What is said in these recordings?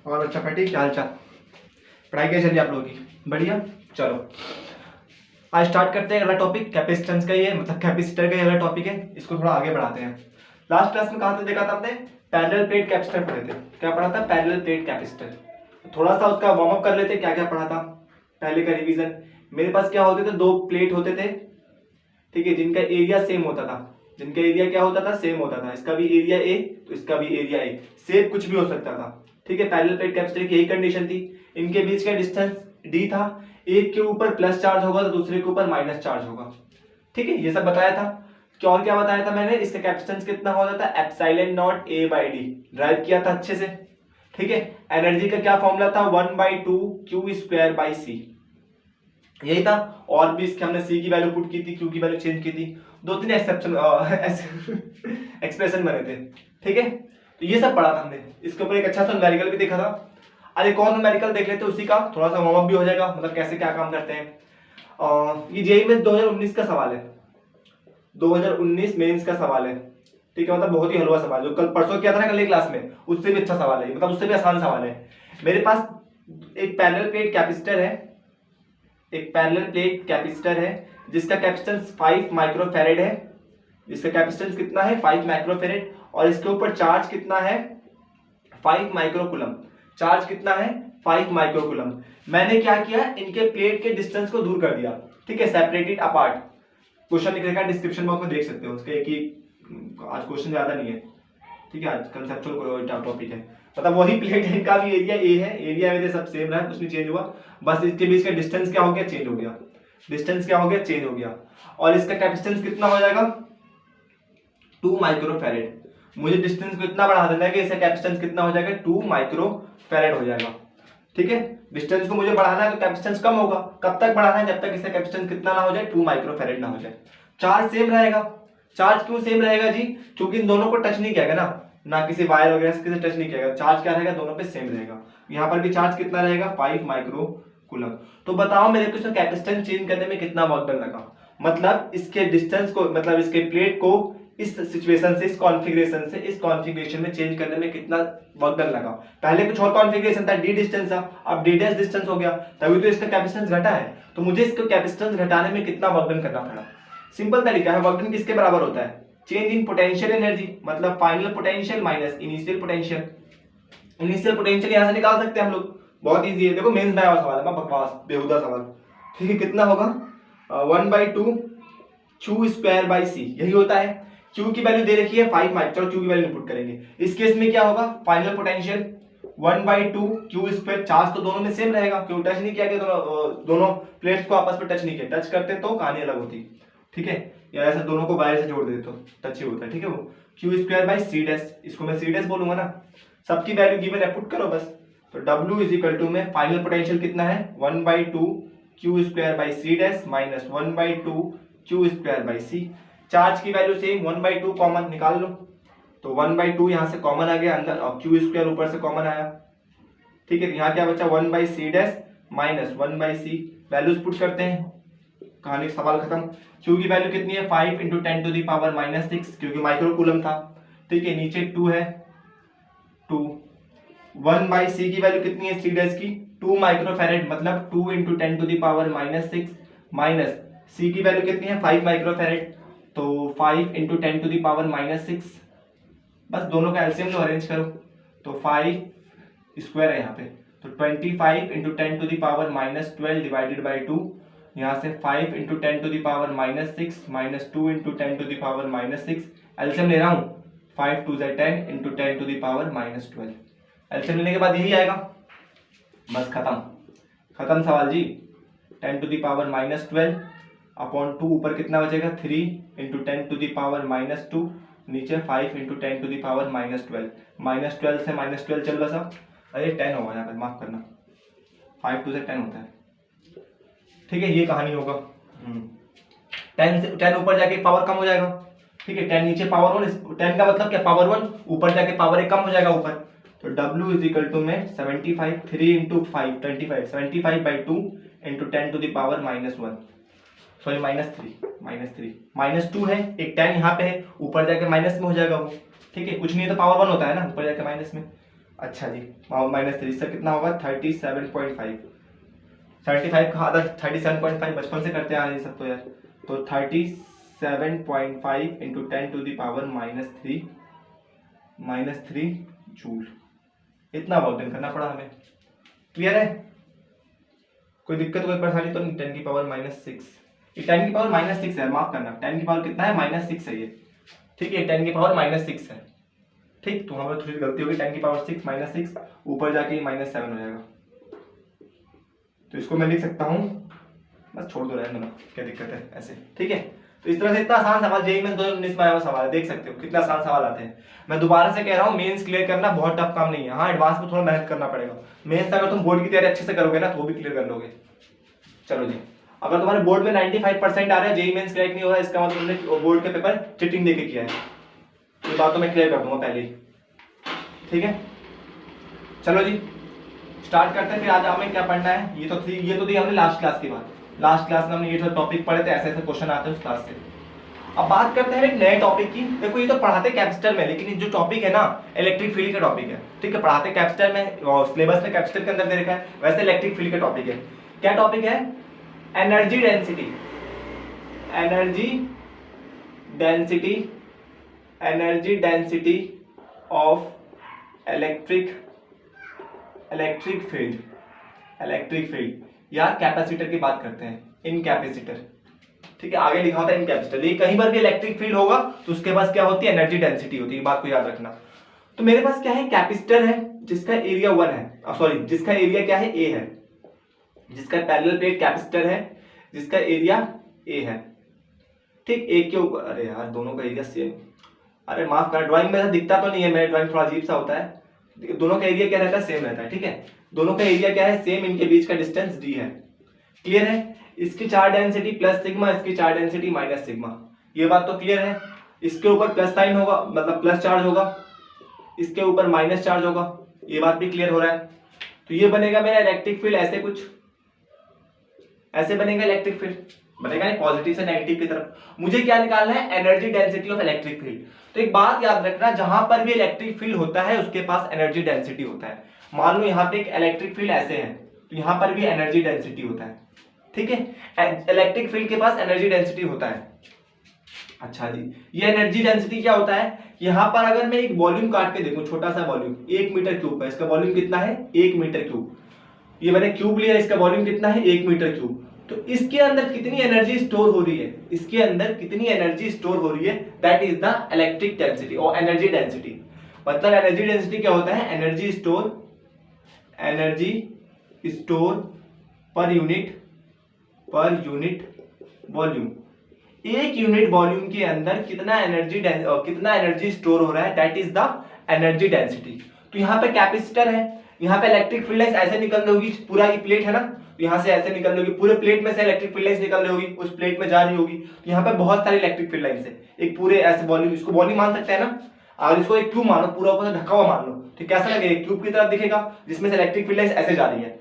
और अच्छा फटी, क्या हाल चाल, पढ़ाई कैसी चल रही है आप लोगों की? बढ़िया। चलो आज स्टार्ट करते हैं अगला टॉपिक, कैपेसिटेंस का ही है, मतलब कैपेसिटर का ही अगला टॉपिक है, इसको थोड़ा आगे बढ़ाते हैं। लास्ट क्लास में कहाँ से देखा था आपने? पैरेलल प्लेट कैपेसिटर पढ़े थे। क्या पढ़ा था? Parallel plate capacitor. थोड़ा सा उसका वार्म अप कर लेते, क्या क्या पढ़ा था पहले का रिवीजन। मेरे पास क्या होते थे, दो प्लेट होते थे, ठीक है, जिनका एरिया सेम होता था। जिनका एरिया क्या होता था? सेम होता था। इसका भी एरिया ए तो इसका भी एरिया ए, सेम कुछ भी हो सकता था, ठीक है। पैरेलल प्लेट कैपेसिटर की यही कंडीशन थी। इनके बीच का डिस्टेंस डी था, एक के ऊपर प्लस चार्ज होगा तो दूसरे के ऊपर माइनस चार्ज होगा, ठीक है, ये सब बताया था। क्या और क्या बताया था मैंने? इसका कैपेसिटेंस कितना हो जाता है? Epsilon naught A by D, drive किया था अच्छे से, ठीक है। एनर्जी का क्या फॉर्मूला था? 1/2 क्यू स्क्वायर बाई सी, यही था। और भी इसके हमने सी की वैल्यू पुट की थी, क्यू की वैल्यू चेंज की थी, दो तीन एक्सप्रेशन बने थे, ठीक है। तो ये सब पढ़ा था हमने। इसके ऊपर एक अच्छा सा न्यूमेरिकल भी देखा था। आज एक और न्यूमेरिकल देख लेते हैं, उसी का थोड़ा सा वार्म अप भी हो जाएगा, मतलब कैसे क्या काम करते हैं। ये जेईई में 2019 का सवाल है, 2019 मेंस का सवाल है, ठीक है। मतलब बहुत ही हलवा सवाल, जो कल परसों किया था ना, कल की क्लास में, उससे भी अच्छा सवाल है, मतलब उससे भी आसान सवाल है। मेरे पास एक पैरेलल प्लेट कैपेसिटर है, एक पैरेलल प्लेट कैपेसिटर है जिसका कैपेसिटेंस 5 माइक्रोफैरेड है। इसका कैपेसिटेंस कितना है? 5 माइक्रोफैरेड। और इसके ऊपर चार्ज कितना है? 5 माइक्रोकूलम। चार्ज कितना है? 5 माइक्रोकूलम। मैंने क्या किया? इनके प्लेट के डिस्टेंस को दूर कर दिया, ठीक है, सेपरेटेड अपार्ट। क्वेश्चन लिख रखा है, डिस्क्रिप्शन बॉक्स में देख सकते हो उसके, एक ही आज क्वेश्चन ज्यादा नहीं है, ठीक है, आज कंसेप्चुअल टॉपिक है। मतलब वही प्लेट है, इनका भी एरिया ए है, एरिया मेरे सब सेम रहा, कुछ नहीं चेंज हुआ, बस इसके बीच का डिस्टेंस क्या हो गया? चेंज हो गया। डिस्टेंस क्या हो गया? चेंज हो गया। और इसका कैपेसिटेंस कितना हो जाएगा? 2 माइक्रोफैरेड। मुझे डिस्टेंस को इतना बढ़ा देना है कि इसका कैपेसिटेंस कितना हो जाएगा? 2 माइक्रोफैरेड हो जाएगा, ठीक है। डिस्टेंस को मुझे बढ़ाना है तो कैपेसिटेंस कम होगा। कब तक बढ़ाना है? जब तक इसका कैपेसिटेंस कितना ना हो जाए? 2 माइक्रोफैरेड ना हो जाए। चार्ज सेम रहेगा। चार्ज क्यों सेम रहेगा जी? क्योंकि इन दोनों को टच नहीं किया ना, ना किसी वायर वगैरह से किसी टच नहीं किया। चार्ज क्या रहेगा? दोनों पे सेम रहेगा। यहाँ पर भी चार्ज कितना रहेगा? 5 माइक्रोकूलम। तो बताओ मेरे को इसका कैपेसिटेंस चेंज करने में कितना वर्क डन लगा? मतलब इसके डिस्टेंस को, मतलब इसके प्लेट को इस सिचुएशन से, इस कॉन्फ़िगरेशन से इस कॉन्फ़िगरेशन में चेंज करने में कितना वर्क डन लगा? पहले कुछ और कॉन्फ़िगरेशन था, डी डिस्टेंस था, अब डी डैश डिस्टेंस हो गया, तभी तो इसका कैपेसिटेंस घटा है। तो मुझे इसको कैपेसिटेंस घटाने में कितना वर्क डन करना पड़ा? सिंपल तरीका है, वर्क डन किसके बराबर होता है? चेंज इन पोटेंशियल एनर्जी, मतलब final potential minus initial potential. Initial potential यहां से निकाल सकते हैं हम लोग, बहुत इजी है। देखो मेंस में आया सवाल है, बकवास बेहुदा सवाल, ठीक है। कितना होगा? 1/2 क्यू स्क्वायर बाई सी, यही होता है। क्यू की वैल्यू दे रखी है 5 माइक्रो, चलो क्यू की वैल्यू इनपुट करेंगे। इस केस में क्या होगा? Final potential 1/2 Q square. Charge तो दोनों में सेम रहेगा, क्यों टच नहीं किया, दोनों प्लेट्स को आपस में टच नहीं किया। टच करते तो कहानी अलग होती, ठीक है, या ऐसे दोनों को वायर से जोड़ देते तो टच ही होता है, ठीक है। वो Q square by C dash, इसको मैं सी डैश बोलूंगा ना। सबकी वैल्यू गिवन है, पुट करो बस। तो W इज इक्वल टू में फाइनल पोटेंशियल कितना है? 1/2 Q square by C dash minus 1/2 Q square by C. Charge की वैल्यू सेम, 1/2 कॉमन निकाल लो, तो 1/2 यहां से कॉमन आ गया अंदर, और क्यू स्क्वायर ऊपर से कॉमन आया, ठीक है। यहाँ क्या बचा? 1/c dash minus 1/c। Values put करते हैं, कहानी सवाल खत्म। क्यू की वैल्यू कितनी है? 5 × 10⁻⁻�6, क्योंकि माइक्रोकूलम था, ठीक है। नीचे 2 है, 2। 1/c की वैल्यू कितनी है? सी डैश की 2 माइक्रोफैरेड, मतलब 2 × 10⁻⁻6 माइनस c की वैल्यू कितनी है? 5 माइक्रोफैरेड, तो 5 × 10⁻⁻6। बस दोनों का एलसीएम लो, अरेंज करो, तो 5 स्क्वायर है यहाँ पे, तो 25 × 10⁻⁻12 डिवाइडेड बाई 2। यहाँ से 5 × 10⁻⁻6 माइनस 2 × 10⁻⁻6। एलसीएम ले रहा हूँ, 5 2 10 × 10⁻12। एलसीएम लेने के बाद यही आएगा, बस खत्म, खत्म सवाल जी। 10⁻⁻12 अपॉन 2, ऊपर कितना बचेगा? 3 × 10⁻⁻2, नीचे 5 × 10⁻⁻12। -12 से -12 चल बसा, अरे 10 होगा यहाँ पे, माफ करना, 5 2 से 10 होता है, ठीक है। ये कहानी होगा। 10 से 10 ऊपर जाके पावर कम हो जाएगा, ठीक है। 10 नीचे पावर 1, 10 का मतलब क्या? पावर 1, ऊपर जाके पावर 1 कम हो जाएगा ऊपर, तो W इज इक्वल टू में 75, 3 × 5 25, 75/2 × 10⁻⁻1, सॉरी -3 -2 है, एक 10 यहाँ पे है, ऊपर जाके माइनस में हो जाएगा वो, ठीक है। कुछ नहीं है तो पावर 1 होता है ना, ऊपर जाके माइनस में, अच्छा जी, -3 इससे कितना होगा 37.5। 35 का आधा 37.5 बचपन से करते आ रहे हैं सब तो यार। तो 37.5 इंटू 10⁻³ -3 जूल, इतना वर्क डन करना पड़ा हमें। क्लियर है? कोई दिक्कत कोई परेशानी तो नहीं? 10⁻⁻6, ये 10⁻⁻6 है, माफ करना 10 कितना है -6 है ये, ठीक है 10⁻⁻6 है, ठीक। तो हमारे थोड़ी गलती होगी, 10⁻6 -6 ऊपर जाके -7 हो जाएगा। तो इसको मैं लिख सकता हूँ, बस छोड़ दो रहने दो, क्या दिक्कत है ऐसे, ठीक है। तो इस तरह से इतना आसान सवाल जेईई में 2019 में आया हुआ सवाल है, देख सकते हो कितना आसान सवाल आते हैं। मैं दोबारा से कह रहा हूँ, मेंस क्लियर करना बहुत टफ काम नहीं है, हाँ एडवांस में थोड़ा मेहनत करना पड़ेगा। मेंस अगर तुम बोर्ड की तैयारी अच्छे से करोगे ना तो वो भी क्लियर कर लोगे। चलो जी, अगर तुम्हारे बोर्ड में 95% आ रहा है, जेईई मेंस क्रैक नहीं हो रहा है, इसका मतलब तुमने बोर्ड के पेपर चिटिंग देके किया है, ये बात तो मैं क्लियर कर दूंगा पहले ही, ठीक है। चलो जी स्टार्ट करते हैं, फिर आज हमें क्या पढ़ना है। ये तो दी हमने लास्ट क्लास की बात, लास्ट क्लास में हमने ये जो टॉपिक पढ़े थे, ऐसे ऐसे क्वेश्चन आते हैं उस क्लास से। अब बात करते हैं एक नए टॉपिक की। देखो ये तो पढ़ाते कैपेसिटर में, लेकिन जो टॉपिक है ना इलेक्ट्रिक फील्ड का टॉपिक है, ठीक है। पढ़ाते कैपेसिटर में, सिलेबस में कैपेसिटर के अंदर दे रखा है, वैसे इलेक्ट्रिक फील्ड का टॉपिक है। क्या टॉपिक है? Energy density, energy density, energy density of electric field, electric field या कैपेसिटर की बात करते हैं, इन कैपेसिटर, ठीक है। आगे लिखा होता है इन कैपेसिटर, ये कहीं पर भी इलेक्ट्रिक फील्ड होगा तो उसके पास क्या होती है? एनर्जी डेंसिटी होती है, बात को याद रखना। तो मेरे पास क्या है? कैपेसिटर है जिसका एरिया 1 है, सॉरी जिसका एरिया क्या है? A है, जिसका पैरेलल प्लेट कैपेसिटर है जिसका एरिया A है, ठीक। एक के ऊपर, अरे यार दोनों का एरिया सेम, अरे माफ कर, ड्राइंग में दिखता तो नहीं है, मेरा ड्राइंग थोड़ा अजीब सा होता है। दोनों का एरिया क्या रहता है? सेम रहता है, ठीक है। दोनों का एरिया क्या है? सेम, इनके बीच का डिस्टेंस d है। क्लियर है? इसकी चार्ज डेंसिटी प्लस सिग्मा, इसकी चार्ज डेंसिटी माइनस सिग्मा, ये बात तो क्लियर है। इसके ऊपर प्लस साइन होगा, मतलब प्लस चार्ज होगा, इसके ऊपर माइनस चार्ज होगा, ये बात भी क्लियर हो रहा है। तो ये बनेगा मेरा इलेक्ट्रिक फील्ड, ऐसे कुछ ऐसे बनेगा इलेक्ट्रिक फील्ड, बनेगा नहीं पॉजिटिव से नेगेटिव की तरफ। मुझे क्या निकालना है? Energy density of electric field. तो एक बात याद रखना, जहां पर भी इलेक्ट्रिक फील्ड होता है उसके पास एनर्जी डेंसिटी होता है। मान लो यहाँ पे एक इलेक्ट्रिक फील्ड ऐसे है, तो यहाँ पर भी एनर्जी डेंसिटी होता है, ठीक है। इलेक्ट्रिक फील्ड के पास एनर्जी डेंसिटी होता है। अच्छा जी, ये एनर्जी डेंसिटी क्या होता है? यहाँ पर अगर मैं एक वॉल्यूम काट के देखूं, छोटा सा वॉल्यूम 1 मीटर क्यूब का, इसका वॉल्यूम कितना है? 1 मीटर क्यूब। ये मैंने क्यूब लिया, इसका वॉल्यूम कितना है? 1 मीटर क्यूब। तो इसके अंदर कितनी एनर्जी स्टोर हो रही है? इसके अंदर कितनी एनर्जी स्टोर हो रही है? That is the electric density और एनर्जी डेंसिटी। मतलब एनर्जी डेंसिटी क्या होता है? Energy store per unit volume. एक यूनिट वॉल्यूम के अंदर कितना एनर्जी स्टोर हो रहा है, that is the energy density. तो यहाँ पे कैपेसिटर है, यहाँ पे इलेक्ट्रिक फील्ड लाइंस ऐसे निकल रही होगी, पूरा ये प्लेट है ना, तो यहाँ से ऐसे निकल रही होगी, पूरे प्लेट में से इलेक्ट्रिक फील्ड लाइंस निकल रही होगी, उस प्लेट में जा रही होगी। तो यहाँ पे बहुत सारी इलेक्ट्रिक फील्ड लाइंस है, एक पूरे ऐसे वॉल्यूम, इसको वॉल्यूम मान सकते हैं ना। अगर इसको एक क्यूब मानो, पूरा ऊपर से ढका हुआ मान लो, तो कैसा लगेगा? क्यूब की तरफ दिखेगा, जिसमें से इलेक्ट्रिक फील्ड लाइंस ऐसे जा रही है।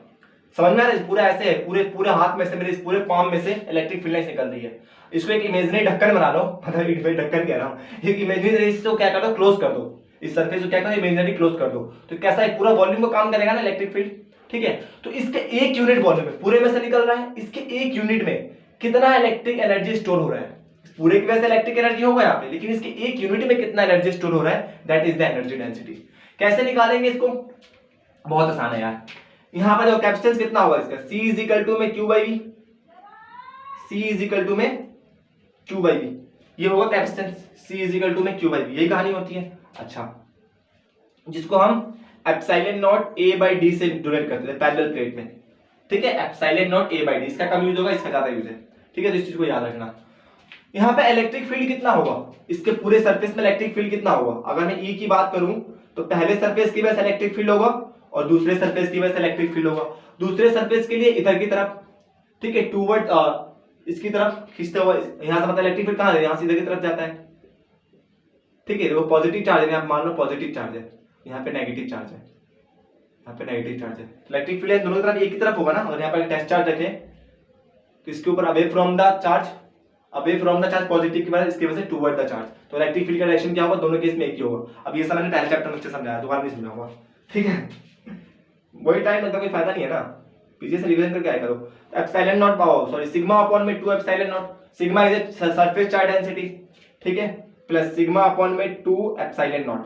समझ में आ रहा है? पूरा ऐसे है, पूरे हाथ में से, मेरे इस पूरे पाम में से इलेक्ट्रिक फील्ड लाइंस निकल रही है। इसको एक इमेजिनरी ढक्कन बना लो, मतलब ढक्कन कह रहा हूँ, एक इमेजिनरी, इसको क्या कर दो? क्लोज कर दो, इस सरफेस को क्या करो? इमेजिनरी क्लोज कर दो। तो कैसा है? पूरा वॉल्यूम को काम करेगा ना इलेक्ट्रिक फील्ड, ठीक है। तो इसके एक यूनिट वॉल्यूम में, पूरे में से निकल रहा है, इसके एक यूनिट में कितना इलेक्ट्रिक एनर्जी स्टोर हो रहा है? पूरे की वजह से इलेक्ट्रिक एनर्जी होगा यहाँ पे, लेकिन इसके एक यूनिट में कितना एनर्जी स्टोर हो रहा है, that is the energy density. कैसे निकालेंगे इसको? बहुत आसान है यार। यहाँ पर जो कैपेसिटेंस कितना होगा इसका? C इज इक्वल टू में Q by V, C is equal to में Q बाई V, ये होगा capacitance, C is equal to में Q बाई V, यही कहानी होती है। अच्छा, जिसको हम epsilon naught A by D से डिनोट करते थे पैरेलल प्लेट में, ठीक है। Epsilon naught A by D, इसका कम यूज होगा, इसका ज्यादा यूज है, ठीक है। तो इस चीज को याद रखना। यहाँ पे इलेक्ट्रिक फील्ड कितना होगा? इसके पूरे सरफेस में इलेक्ट्रिक फील्ड कितना होगा? अगर मैं E की बात करूं तो पहले सरफेस की वजह से इलेक्ट्रिक फील्ड होगा और दूसरे सरफेस की वजह से इलेक्ट्रिक फील्ड होगा। दूसरे सरफेस के लिए इधर की तरफ, ठीक है, टूवर्ड इसकी तरफ खींचते हुए, यहां से मतलब इलेक्ट्रिक फील्ड कहां है? यहां से इधर की तरफ जाता है, ठीक है। वो पॉजिटिव चार्ज है, मान लो पॉजिटिव चार्ज है, यहाँ पे नेगेटिव चार्ज है, यहाँ पे नेगेटिव चार्ज है। इलेक्ट्रिक फील्ड दोनों तरफ एक ही तरफ होगा ना। और यहाँ पर टेस्ट चार्ज रखें तो इसके ऊपर away from the charge positive की वजह, इसकी वजह से टूवर्ड द चार्ज, तो इलेक्ट्रिक फील्ड का डायरेक्शन क्या होगा? दोनों केस में एक ही होगा। अब ये सब मैंने पहले चैप्टर में समझाया, दोबारा नहीं समझाऊंगा, ठीक है, वही टाइम मतलब कोई फायदा नहीं है ना, पीछे से रिवीजन करके आया करो। एप्सिलॉन नॉट पाओ सॉरी सिग्मा अपॉन में 2 epsilon not, sigma is a surface charge density, ठीक है, प्लस सिग्मा अपॉन में 2 एप्सिलॉन नॉट,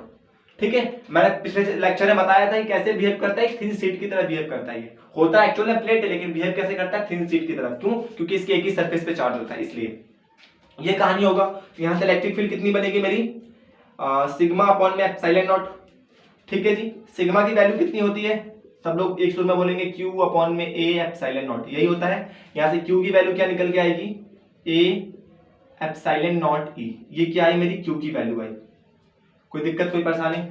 ठीक है। मैंने पिछले लेक्चर में बताया था कि कैसे बिहेव करता है, थिन शीट की तरह बिहेव करता है, ये होता है एक्चुअल में प्लेट है लेकिन बिहेव कैसे करता है, थिन शीट की तरह। क्यों? क्योंकि इसके एक ही सरफेस पे चार्ज होता है, इसलिए ये कहानी होगा। यहां से इलेक्ट्रिक फील्ड कितनी बनेगी मेरी, सिग्मा अपॉन में एप्सिलॉन नॉट, ठीक है जी। सिग्मा की वैल्यू कितनी होती है, सब लोग एक सुर में बोलेंगे क्यू अपॉन में ए एप्सिलॉन नॉट, यही होता है। यहां से क्यू की वैल्यू क्या निकल के आएगी, ए एप्सिलॉन नॉट ई, ये क्या आई मेरी क्यू की वैल्यू आई। कोई दिक्कत कोई परेशानी,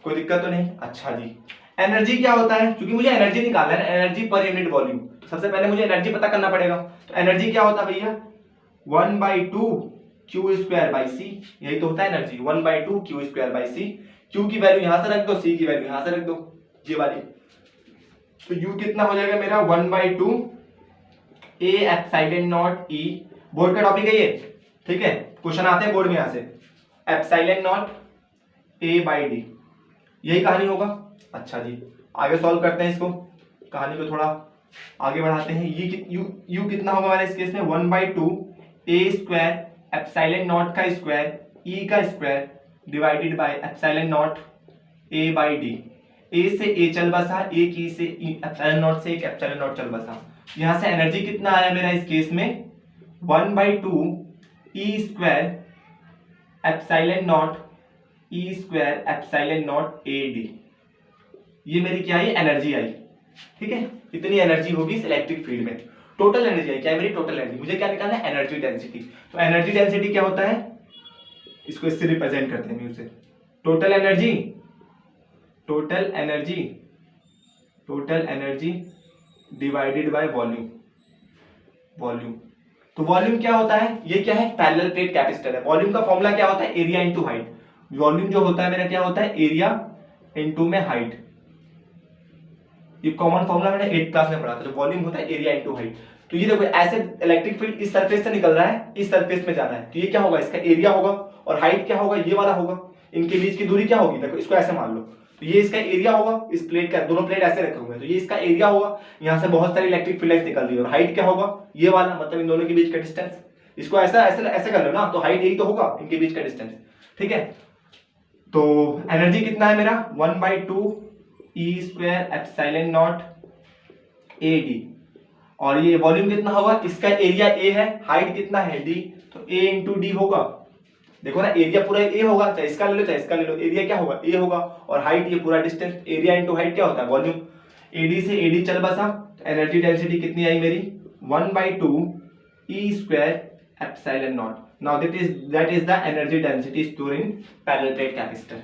कोई दिक्कत तो नहीं? अच्छा जी। एनर्जी क्या होता है, क्योंकि मुझे एनर्जी निकालना है, एनर्जी पर यूनिट वॉल्यूम, तो सबसे पहले मुझे एनर्जी पता करना पड़ेगा। तो एनर्जी क्या होता है भैया, 1/2 क्यू स्क्वायर बाई सी, यही तो होता है energy, 1/2 Q square by C. Q की वैल्यू यहां से रख दो, सी की वैल्यू यहां से रख दो, ये वाली। तो यू कितना हो जाएगा मेरा 1/2 A epsilon naught E, board का टॉपिक है ये, ठीक है, क्वेश्चन आते हैं बोर्ड में यहां से, epsilon naught A by D, यही कहानी होगा। अच्छा जी, आगे सॉल्व करते हैं इसको, कहानी को थोड़ा आगे बढ़ाते हैं। ये यू कितना होगा हमारे इस केस में, 1/2 ए स्क्वायर एप्सिलॉन नॉट का स्क्वायर ई का square divided by epsilon naught A by D. A से ए चल बसा, ए की से एप्सिलॉन नॉट से एक एप्सिलॉन नॉट चल बसा। यहां से एनर्जी कितना आया मेरा इस केस में, 1/2 E square epsilon naught E square epsilon naught A D, ये मेरी क्या आई, एनर्जी आई, ठीक है। इतनी एनर्जी होगी इस इलेक्ट्रिक फील्ड में, टोटल एनर्जी आई, क्या है मेरी टोटल एनर्जी। मुझे क्या निकालना है, एनर्जी डेंसिटी। तो एनर्जी डेंसिटी क्या होता है, इसको इससे रिप्रेजेंट करते हैं म्यू से, total energy, total energy, total energy divided by volume, volume. तो वॉल्यूम क्या होता है, ये क्या है, पैरेलल प्लेट कैपेसिटर है। वॉल्यूम का फॉर्मूला क्या होता है, एरिया इनटू हाइट। वॉल्यूम जो होता है मेरा क्या होता है, एरिया इनटू में हाइट। ये कॉमन फॉर्मूला मैंने 8th क्लास में पढ़ा था, जो वॉल्यूम होता है एरिया इनटू हाइट। तो ये देखो ऐसे इलेक्ट्रिक फील्ड इस सरफेस से निकल रहा है, इस सरफेस में जा रहा है, तो ये क्या होगा, इसका एरिया होगा, और हाइट क्या होगा, ये वाला होगा। इनके बीच की दूरी क्या होगी, देखो इसको ऐसे मान लो, तो ये इसका एरिया होगा, इस प्लेट का, दोनों प्लेट ऐसे रखे हुए हैं, तो ये इसका एरिया होगा। यहाँ से बहुत सारी इलेक्ट्रिक फील्ड निकल रही है, और हाइट क्या होगा, ये वाला, मतलब इन दोनों के बीच का डिस्टेंस। इसको ऐसा ऐसे ऐसे कर लो ना, तो हाइट यही तो होगा, इनके बीच का डिस्टेंस, ठीक है। तो एनर्जी कितना है मेरा, 1/2 E square epsilon naught A D, और ये वॉल्यूम कितना होगा, इसका एरिया ए है, हाइट कितना है डी, तो ए इंटू डी होगा। देखो ना, एरिया पूरा ए होगा, चाहे इसका ले लो चाहे इसका ले लो, एरिया क्या होगा, ए होगा, और हाइट ये पूरा डिस्टेंस, एरिया इंटू हाइट क्या होता है, वॉल्यूम। एडी से एडी चल बसा, तो एनर्जी डेंसिटी कितनी आई मेरी, 1/2 E square epsilon naught. Now that is the energy density stored in parallel plate capacitor,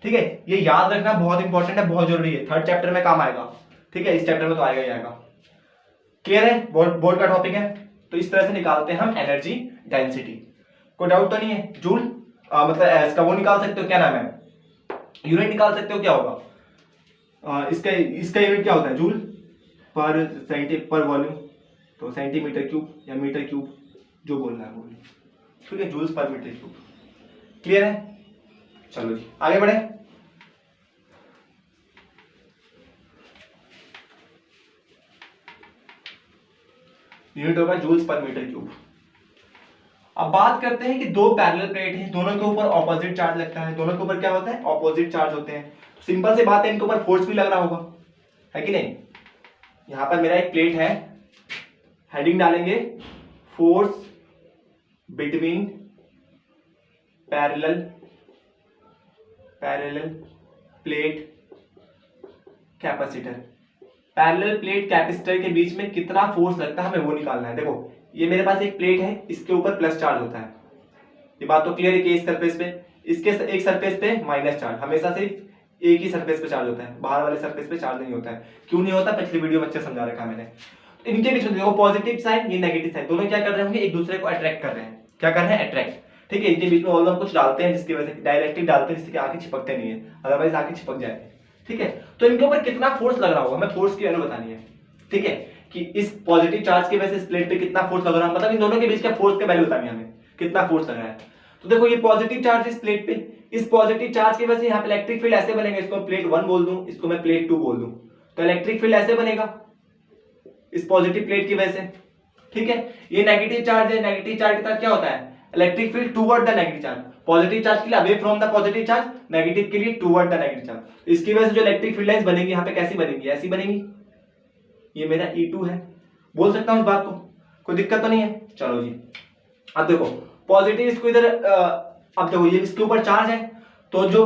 ठीक है। ये याद रखना बहुत इंपॉर्टेंट है, बहुत जरूरी है, 3rd चैप्टर में काम आएगा, ठीक है, इस चैप्टर में तो आएगा ही आएगा। क्लियर है, बोर्ड का टॉपिक है। तो इस तरह से निकालते हैं हम एनर्जी डेंसिटी। कोई डाउट तो नहीं है, जूल मतलब इसका वो निकाल सकते हो, क्या नाम है, यूनिट निकाल सकते हो, क्या होगा, इसका यूनिट क्या होता है, जूल पर वॉल्यूम, तो सेंटीमीटर क्यूब या मीटर क्यूब, जो बोलना है बोलिए, ठीक है, joules per metre cube. Clear है, चलो जी आगे बढ़े। यूनिट होगा जूल्स पर मीटर क्यूब। अब बात करते हैं कि दो पैरेलल प्लेट हैं, दोनों के ऊपर ऑपोजिट चार्ज लगता है, दोनों के ऊपर क्या होता है, ऑपोजिट चार्ज होते हैं। तो सिंपल सी बात है, इनके ऊपर फोर्स भी लग रहा होगा, है कि नहीं। यहां पर मेरा एक प्लेट है, हेडिंग डालेंगे force between parallel plate capacitor. Parallel plate capacitor के बीच में कितना फोर्स लगता है, हमें वो निकालना है। देखो ये मेरे पास एक प्लेट है, इसके ऊपर प्लस चार्ज होता है, ये बात तो क्लियर है कि इस सरफेस पे, इसके एक सरफेस पे माइनस चार्ज, हमेशा सिर्फ एक ही सरफेस पे चार्ज होता है, बाहर वाले सरफेस पे चार्ज नहीं होता है। क्यों नहीं होता, पिछली वीडियो में अच्छे समझा रखा है मैंने। इनके बीच में देखो पॉजिटिव साइड, ये नेगेटिव साइड, दोनों क्या कर रहे होंगे, एक दूसरे को अट्रैक्ट कर रहे हैं। क्या कर रहे हैं, अट्रैक्ट, ठीक है। इनके बीच में ऑल हम कुछ डालते हैं, जिसकी वजह से डायरेक्टली डालते हैं, जिससे आगे चिपकते नहीं है, अदरवाइज आगे चिपक जाए, ठीक है। तो इनके ऊपर कितना फोर्स लग रहा होगा, हमें फोर्स की वैल्यू बतानी है, ठीक है, कि इस पॉजिटिव चार्ज की वजह से इस प्लेट पे कितना फोर्स लग रहा है, मतलब इन दोनों के बीच का फोर्स का वैल्यू बतानी है हमें, कितना फोर्स लग रहा है। तो देखो ये पॉजिटिव चार्ज इस प्लेट पे, इस पॉजिटिव चार्ज की वजह से यहाँ पे इलेक्ट्रिक फील्ड ऐसे बनेगा, इसको प्लेट 1 बोल दूं, इसको मैं प्लेट 2 बोल दूं, तो इलेक्ट्रिक फील्ड ऐसे बनेगा इस पॉजिटिव प्लेट की वजह से, ठीक है। ये नेगेटिव चार्ज है, नेगेटिव चार्ज के साथ क्या होता है, electric field toward the negative charge, positive charge के लिए away from the positive charge, negative के लिए टुवर्ड द नेगेटिव चार्ज। इसकी वजह से जो इलेक्ट्रिक फील्ड लाइंस बनेगी यहाँ पे कैसी बनेगी, ऐसी बनेगी, ये मेरा E2 है, बोल सकता हूँ इस बात को, कोई दिक्कत तो नहीं है। चलो जी, अब देखो पॉजिटिव इसको इधर अब देखो ये इसके ऊपर चार्ज है, तो जो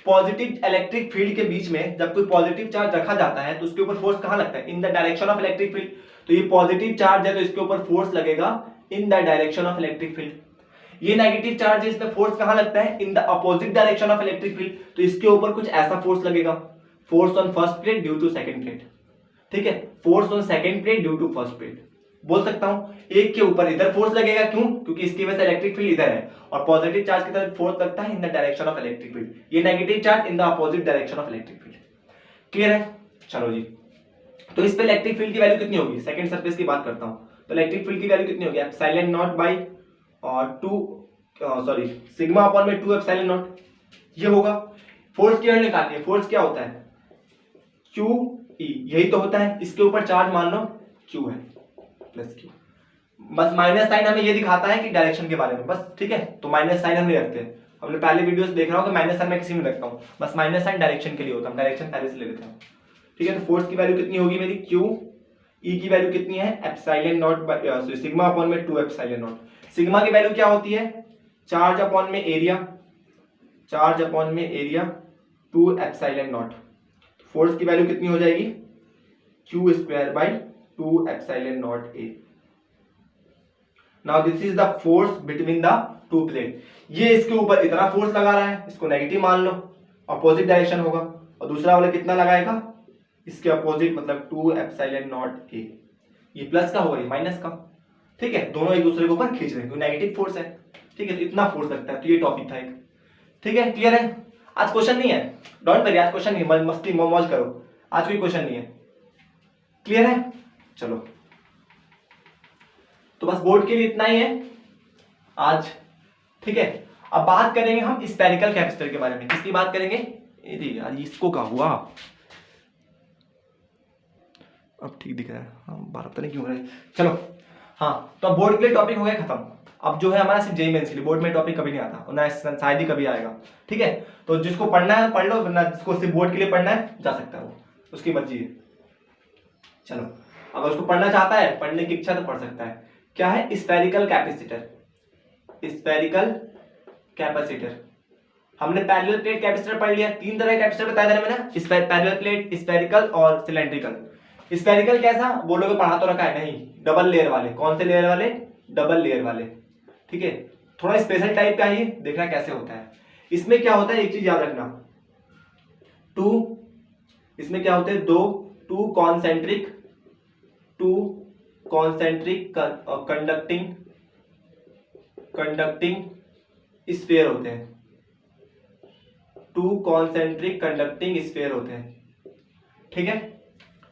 पॉजिटिव इलेक्ट्रिक फील्ड के बीच में जब कोई पॉजिटिव चार्ज रखा जाता है तो उसके ऊपर फोर्स कहाँ लगता है, in the direction of electric field. तो ये पॉजिटिव चार्ज है तो इसके ऊपर फोर्स लगेगा in the direction of electric field. ये नेगेटिव चार्ज है, इसमें फोर्स कहाँ लगता है, in the opposite direction of electric field, तो इसके ऊपर कुछ ऐसा फोर्स लगेगा, force on first plate due to second plate, ठीक है, force on second plate due to first plate, बोल सकता हूं एक के ऊपर इधर फोर्स लगेगा, क्यों, क्योंकि इसकी वजह से इलेक्ट्रिक फील्ड इधर है, और पॉजिटिव चार्ज की तरफ फोर्स लगता है in the direction of electric field, ये negative charge in the opposite direction of electric field. Clear है, चलो जी, तो इस पे इलेक्ट्रिक फील्ड की वैल्यू कितनी होगी, सेकंड सरफेस की बात करता हूं, तो इलेक्ट्रिक फील्ड की वैल्यू कितनी होगी, एप्सिलॉन नॉट बाय और 2 सिग्मा अपॉन में 2 एप्सिलॉन नॉट, ये होगा। फोर्स की वैल्यू निकालनी है, फोर्स क्या होता है, QE, यही तो होता है, इसके ऊपर चार्ज मान लो Q है प्लस Q, बस माइनस साइन हमें ये दिखाता है कि डायरेक्शन के बारे में, बस, ठीक है, तो माइनस साइन हम नहीं रखते हैं, हमने पहले वीडियोस देख रहा हूं कि माइनस साइन मैं किसी में रखता हूं, बस माइनस साइन डायरेक्शन के लिए होता है, डायरेक्शन पहले से ले लेते हैं, ठीक है। तो फोर्स की वैल्यू कितनी होगी मेरी, QE की वैल्यू कितनी है, epsilon not by sigma upon में 2 एप्सिलॉन नॉट। सिग्मा की वैल्यू क्या होती है, चार्ज अपॉन में एरिया, चार्ज अपॉन में एरिया 2 एप्सिलॉन नॉट, फोर्स की वैल्यू कितनी हो जाएगी, Q square by 2 epsilon naught A। Now this is the force between the two plate, ये इसके ऊपर इतना फोर्स लगा रहा है, इसको नेगेटिव मान लो, अपोजिट डायरेक्शन होगा, और दूसरा वाला कितना लगाएगा, इसके अपोजिट, मतलब 2 एप्सिलॉन नॉट A, ये प्लस का होगा, ये माइनस का, ठीक है, दोनों एक दूसरे के ऊपर खींच रहे हैं, नेगेटिव फोर्स है, ठीक है, तो इतना फोर्स लगता है, तो ये टॉपिक था एक, ठीक है। क्लियर है, आज क्वेश्चन नहीं है, डोंट वरी, आज क्वेश्चन नहीं है, मस्ती मौज करो, आज कोई क्वेश्चन नहीं है। क्लियर है, चलो, तो बस बोर्ड के लिए इतना ही है आज, ठीक है। अब बात करेंगे हम स्फेरिकल कैपेसिटर के बारे में, किसकी बात करेंगे, यार इसको क्या हुआ, अब ठीक दिख रहा है, हाँ बार पता नहीं क्यों हो रहा है, चलो हाँ, तो अब बोर्ड के लिए टॉपिक हो गया खत्म। अब जो है हमारा सिर्फ जेईई मेंस के लिए, बोर्ड में टॉपिक कभी नहीं आता और ना शायद ही कभी आएगा, ठीक है। तो जिसको पढ़ना है पढ़ लो, वरना जिसको सिर्फ बोर्ड के लिए पढ़ना है जा सकता है, वो उसकी मर्जी है। चलो, अगर उसको पढ़ना चाहता है, पढ़ने की इच्छा, तो पढ़ सकता है। क्या है स्फेरिकल कैपेसिटर, स्फेरिकल कैपेसिटर, हमने पैरेलल प्लेट कैपेसिटर पढ़ लिया, 3 तरह के कैपेसिटर बताया था मैंने, पैरेलल प्लेट, स्फेरिकल और सिलेंड्रिकल। स्फेरिकल कैसा बोलोगे, पढ़ा तो रखा है, नहीं, डबल लेयर वाले, कौन से लेयर वाले, डबल लेयर वाले, ठीक है, थोड़ा स्पेशल टाइप का ही, देखना कैसे होता है। इसमें क्या होता है, एक चीज याद रखना, इसमें क्या होते हैं, टू कॉन्सेंट्रिक कंडक्टिंग स्फीयर होते हैं, 2 कॉन्सेंट्रिक कंडक्टिंग स्फीयर होते हैं, ठीक है,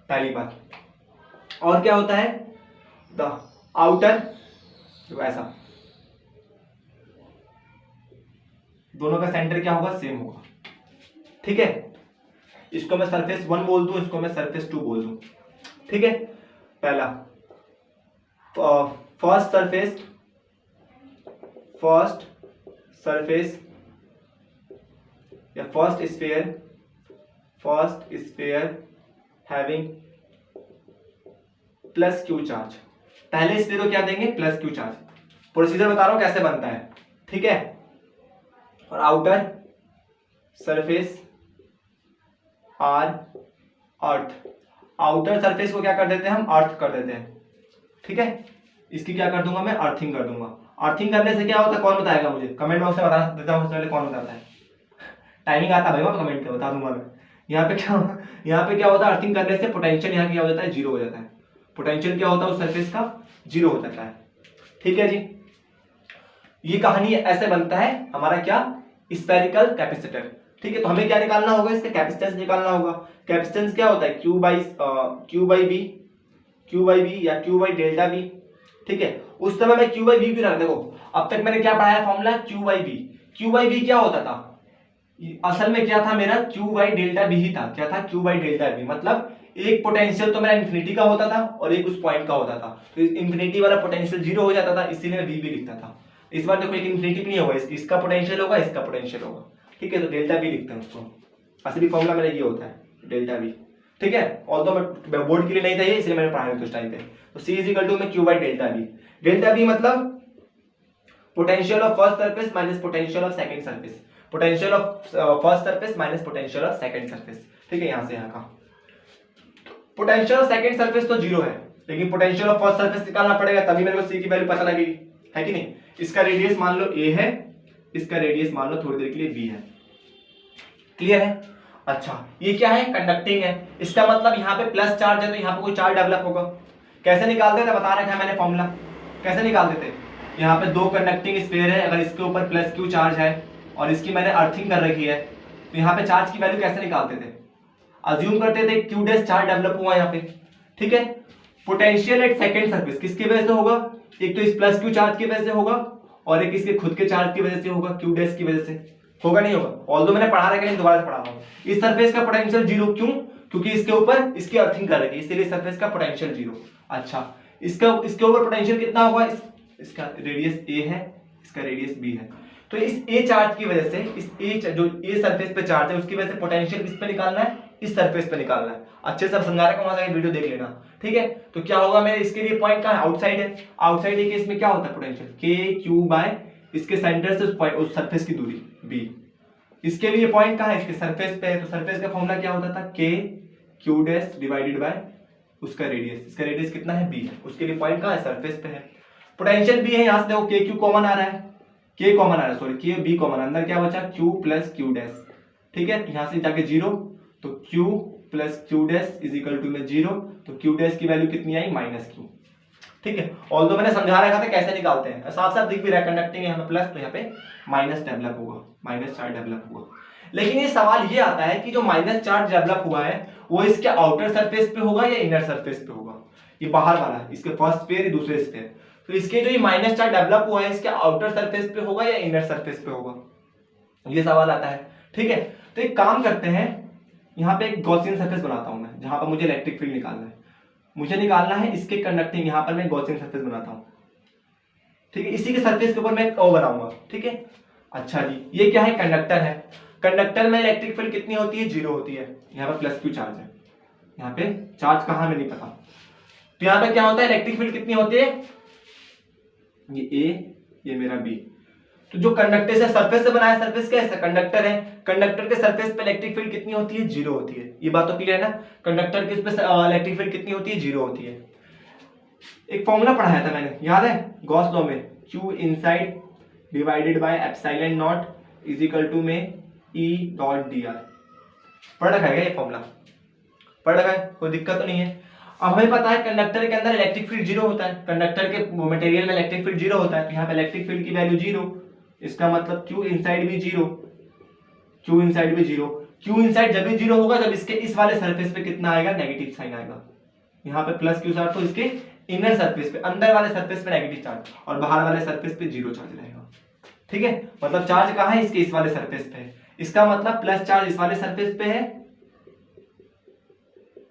पहली बात। और क्या होता है, द आउटर, ऐसा, दोनों का सेंटर क्या होगा, सेम होगा, ठीक है। इसको मैं सरफेस 1 बोल दूं, इसको मैं सरफेस 2 बोल दूं, ठीक है। पहला फर्स्ट सरफेस या first sphere having plus Q charge, पहले स्फीयर को क्या देंगे, प्लस Q चार्ज, प्रोसीजर बता रहा हूं कैसे बनता है, ठीक है। और outer surface are earth, outer surface को क्या कर देते हैं हम, अर्थ कर देते हैं, ठीक है। इसकी क्या कर दूंगा मैं, अर्थिंग कर दूंगा। अर्थिंग करने से क्या होता है, कौन बताएगा मुझे, कमेंट बॉक्स में बता देता हूँ, पहले कौन बताता है, टाइमिंग आता भाई, मैं कमेंट कर बता दूंगा मैं। यहाँ पे क्या होता है, अर्थिंग करने से पोटेंशियल यहाँ क्या हो जाता है, 0 हो जाता है, पोटेंशियल क्या होता है उस सरफेस का, 0 हो जाता है, ठीक है जी। ये कहानी ऐसे बनता है हमारा क्या, स्फेरिकल कैपेसिटर, ठीक है। तो हमें क्या निकालना होगा, इसका कैपेसिटेंस निकालना होगा। कैपेसिटेंस क्या होता है, Q बाई V या Q बाई डेल्टा V, ठीक है, उस समय मैं क्यू बाई वी क्यों रख, देखो अब तक मैंने क्या पढ़ाया formula Q by V. Q by V क्या होता था, असल में क्या था मेरा क्यू बाई डेल्टा बी ही था। क्या था, क्यू बाई डेल्टा बी, मतलब एक पोटेंशियल तो मेरा इन्फिनिटी का होता था और एक उस पॉइंट का होता था, तो इन्फिनिटी वाला पोटेंशियल जीरो हो जाता था, इसीलिए मैं वी भी लिखता था। इस बार देखो एक इन्फिनिटी भी नहीं होगा, इसका पोटेंशियल होगा, इसका पोटेंशियल होगा, ठीक है, तो डेल्टा बी लिखते हैं उसको। असली फॉर्मूला मेरा ये होता है डेल्टा बी, ठीक है, ऑल्दो मैं बोर्ड के लिए नहीं था ये, इसलिए मैंने पढ़ाया उस टाइम पे। तो सी इज इक्वल टू में Q by delta B. Delta B मतलब potential of first surface minus potential of second surface, potential of first surface minus potential of second surface, ठीक है, यहां से यहां का पोटेंशियल ऑफ सेकंड सरफेस तो zero है, लेकिन पोटेंशियल ऑफ फर्स्ट सरफेस निकालना पड़ेगा, तभी मेरे को सी की वैल्यू पता लगेगी, है कि नहीं। इसका रेडियस मान लो ए है, इसका रेडियस मान लो थोड़ी देर के लिए बी है, क्लियर है। अच्छा ये क्या है, कंडक्टिंग है, इसका मतलब यहाँ पे प्लस चार्ज है तो यहाँ पे कोई चार्ज डेवलप होगा। कैसे निकालते थे, बता रखा है मैंने फॉर्मूला, कैसे निकालते थे। यहाँ पे दो कंडक्टिंग स्फीयर है, अगर इसके ऊपर प्लस क्यू चार्ज है और इसकी मैंने अर्थिंग कर रखी है, तो यहाँ पे चार्ज की वैल्यू कैसे निकालते थे, अज्यूम करते थे क्यू डैश चार्ज डेवलप हुआ यहाँ पे, ठीक है। पोटेंशियल एट सेकंड सरफेस किसकी वजह से होगा, एक तो इस प्लस क्यू चार्ज की वजह से होगा और एक इसके खुद के चार्ज की वजह से होगा, क्यू डैश की वजह से होगा, नहीं होगा। ऑल्दो मैंने पढ़ा रखा है, दोबारा से पढ़ा रहा हूं। इस सरफेस का पोटेंशियल जीरो, क्यों, क्योंकि इसके ऊपर इसकी अर्थिंग कर रखी है, इसलिए सरफेस का पोटेंशियल जीरो। अच्छा इसका इसके ऊपर पोटेंशियल कितना होगा, इसका रेडियस ए है, इसका रेडियस बी है, तो इस ए चार्ज की वजह से, इस ए जो ए सरफेस पे चार्ज है उसकी वजह से पोटेंशियल किस पे निकालना है, इस सरफेस पे निकालना है। अच्छे से समझा रखा हूं, वहां वीडियो देख लेना, ठीक है। तो क्या होगा मेरे, इसके लिए पॉइंट कहां है, आउटसाइड है, आउटसाइड के केस में क्या होता है पोटेंशियल के क्यू बाय इसके सेंटर से उस सरफेस की दूरी बी। इसके लिए पॉइंट कहां है, इसके सरफेस पे है, तो सरफेस का फॉर्मूला क्या होता था, के क्यू डैश डिवाइडेड बाय उसका रेडियस, इसका रेडियस कितना है बी, उसके लिए पॉइंट कहां है, सरफेस पे है। पोटेंशियल बी है, यहां से देखो के क्यू कॉमन आ रहा है, के कॉमन आ रहा है, सॉरी के बी कॉमन, अंदर क्या बचा क्यू प्लस क्यू डैश, ठीक है, यहां से जाके जीरो, तो Q plus Q dash is equal to में जीरो, तो क्यू डैश की वैल्यू कितनी आई, माइनस क्यू, ठीक है। ऑल्दो मैंने समझा रखा था कैसे निकालते हैं, साफ साफ दिख भी रहा है, कंडक्टिंग है हमें प्लस, तो यहाँ पे माइनस डेवलप होगा, माइनस चार्ज डेवलप होगा। लेकिन ये सवाल ये आता है कि जो माइनस चार्ज डेवलप हुआ है वो इसके आउटर सरफेस पे होगा या इनर सरफेस पे होगा, ये बाहर वाला है, इसके फर्स्ट स्फीयर दूसरे स्फीयर, तो इसके जो ये माइनस चार्ज डेवलप हुआ है इसके आउटर सरफेस पे होगा या इनर सरफेस पे होगा, ये सवाल आता है, ठीक है। तो एक काम करते हैं, यहाँ पे एक गॉसियन सरफेस बनाता हूं मैं, जहां पर मुझे इलेक्ट्रिक फील्ड निकालना है, मुझे निकालना है इसके कंडक्टिंग, यहां पर मैं गॉसियन सरफेस बनाता हूं, ठीक है, इसी के सरफेस के ऊपर मैं एक ओ बनाऊंगा, ठीक है। अच्छा जी ये क्या है, कंडक्टर है, कंडक्टर में इलेक्ट्रिक फील्ड कितनी होती है, जीरो होती है, यहाँ पर प्लस क्यू चार्ज है, यहाँ पे चार्ज कहां में नहीं पता, तो यहाँ पे क्या होता है, इलेक्ट्रिक फील्ड कितनी होती है, ये ए ये मेरा बी, तो जो कंडक्टर से सरफेस से बनाया, सरफेस क्या है, कंडक्टर है, कंडक्टर के सरफेस पे इलेक्ट्रिक फील्ड कितनी होती है, जीरो होती है, ये बात तो क्लियर है ना, कंडक्टर के पे इलेक्ट्रिक फील्ड कितनी होती है, जीरो होती है। एक फॉर्मूला पढ़ाया था मैंने, याद है, गॉस लॉ में, Q inside divided by epsilon naught is equal to में E डॉट dr, पढ़ रखा है क्या ये फॉर्मूला, पढ़ रखा है, कोई दिक्कत तो नहीं है। अब हमें पता है कंडक्टर के अंदर इलेक्ट्रिक फील्ड जीरो होता है, कंडक्टर के मटेरियल में इलेक्ट्रिक फील्ड जीरो होता है, तो यहाँ पे इलेक्ट्रिक फील्ड की वैल्यू जीरो, इसका मतलब Q इनसाइड भी जीरो, Q इनसाइड भी जीरो, Q इनसाइड जब भी जीरो होगा जब इसके इस वाले सरफेस पे कितना आएगा, नेगेटिव साइन आएगा, यहाँ पे प्लस क्यू चार्ज, तो इसके इनर सरफेस पे, अंदर वाले सरफेस पे नेगेटिव चार्ज और बाहर वाले सरफेस पे जीरो चार्ज रहेगा, ठीक है। मतलब चार्ज कहाँ है, इसके इस वाले सरफेस पे है, इसका मतलब प्लस चार्ज इस वाले सरफेस पे है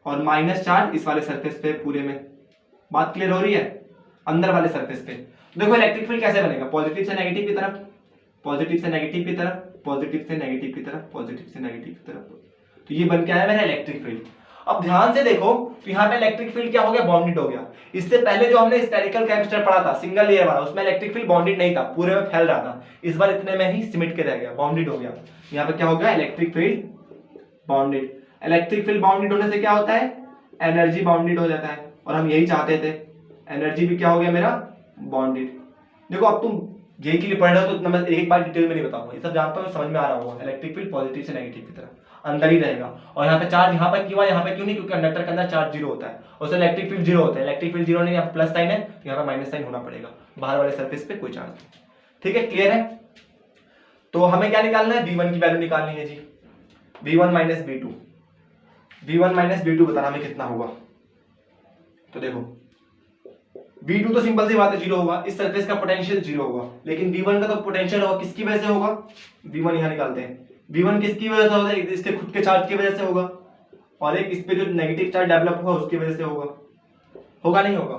और माइनस चार्ज इस वाले सरफेस पे, पूरे में बात क्लियर हो रही है, अंदर वाले सरफेस पे। देखो इलेक्ट्रिक फील्ड कैसे बनेगा, पॉजिटिव से नेगेटिव की तरफ, पॉजिटिव से नेगेटिव की तरफ, पॉजिटिव से नेगेटिव की तरफ, पॉजिटिव से नेगेटिव की तरफ, तो ये बन के आया मेरा इलेक्ट्रिक फील्ड। अब ध्यान से देखो, तो यहाँ पे इलेक्ट्रिक फील्ड क्या हो गया, बाउंडेड हो गया। इससे पहले जो हमने स्फेरिकल कैपेसिटर पढ़ा था सिंगल लेयर वाला, उसमें इलेक्ट्रिक फील्ड बाउंडेड नहीं था, पूरे में फैल रहा था, इस बार इतने में ही सिमट के रह गया, बाउंडेड हो गया। यहाँ पे क्या हो गया, electric field bounded. Electric field bounded होने से क्या होता है, एनर्जी बाउंडेड हो जाता है, और हम यही चाहते थे, एनर्जी भी क्या हो गया मेरा, बाउंडेड। देखो अब तुम जेई के लिए पढ़ रहे हो तो इतना मैं एक बार डिटेल में नहीं बताऊंगा, ये सब जानता हूँ, समझ में आ रहा होगा। इलेक्ट्रिक फील्ड पॉजिटिव से नेगेटिव की तरफ अंदर ही रहेगा, और यहाँ पे चार्ज यहाँ पर क्यों है, यहाँ पे क्यों नहीं, क्योंकि कंडक्टर के अंदर चार्ज जीरो होता है, उससे इलेक्ट्रिक फील्ड जीरो होता है, इलेक्ट्रिक फील्ड जीरो नहीं, यहाँ प्लस साइन है तो यहाँ पे माइनस साइन होना पड़ेगा, बाहर वाले सरफेस पे कोई चार्ज, ठीक है, क्लियर है। तो हमें क्या निकालना है, V1 की वैल्यू निकालनी है जी, V1 minus V2, V1 minus V2 बताना हमें कितना होगा, तो देखो V2 तो सिंपल सी बात है जीरो होगा, इस सरफेस का पोटेंशियल जीरो होगा, लेकिन V1 का तो पोटेंशियल होगा, किसकी वजह से होगा, V1 यहाँ निकालते हैं, V1 किसकी वजह से होगा, एक इसके खुद के चार्ज की वजह से होगा और एक इस पे जो नेगेटिव चार्ज डेवलप हुआ उसकी वजह से होगा, होगा नहीं होगा।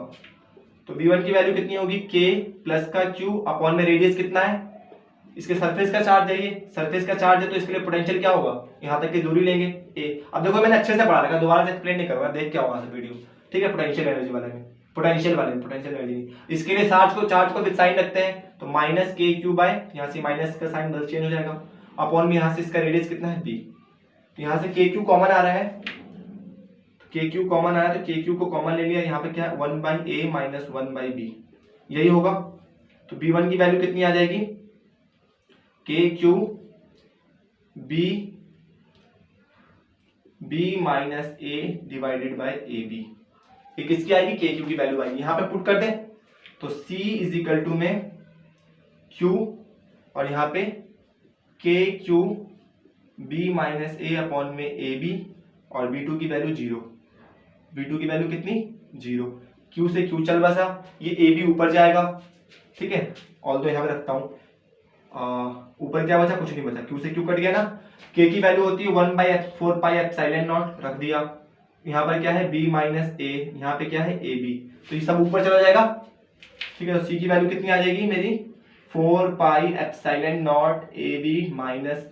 तो V1 की वैल्यू कितनी होगी, K प्लस का Q अपॉन में रेडियस कितना है, इसके सरफेस का चार्ज है, ये सरफेस का चार्ज है तो इसके लिए पोटेंशियल क्या होगा, यहाँ तक की दूरी लेंगे A। अब देखो मैंने अच्छे से पढ़ा रखा, दोबारा से एक्सप्लेन नहीं करूंगा, देख क्या होगा वीडियो, ठीक है। पोटेंशियल एनर्जी वाले में, पोटेंशियल एनर्जी, इसके लिए चार्ज को विद साइन रखते हैं, तो माइनस के क्यू बाय, यहाँ से माइनस का साइन बस चेंज हो जाएगा, अपॉन में यहाँ से इसका रेडियस कितना है B, तो यहाँ से के क्यू कॉमन आ रहा है, के क्यू कॉमन आया तो के क्यू को कॉमन ले लिया, यहाँ पे क्या है 1/a माइनस 1/b, यही होगा। तो B1 की वैल्यू कितनी आ जाएगी, के Q b minus a divided by A B, ये किसकी आएगी, के क्यू की वैल्यू आएगी, यहाँ पे पुट कर दें तो C इज इक्वल टू में Q और यहाँ पे के Q b minus a upon में ए बी और B2 की वैल्यू जीरो, V2 की वैल्यू कितनी जीरो, Q से Q चल बसा, ये AB ऊपर जाएगा, ठीक है। ऑल दो यहाँ पे रखता हूँ, ऊपर क्या बचा, कुछ नहीं बचा, Q से Q कट गया ना, K की वैल्यू होती है 1/4 पाई एप्सिलॉन नॉट, रख दिया, यहाँ पर क्या है B माइनस A, यहाँ पे क्या है AB, तो ये सब ऊपर चला जाएगा, ठीक है। तो C की वैल्यू कितनी आ जाएगी मेरी 4 pi epsilon not AB minus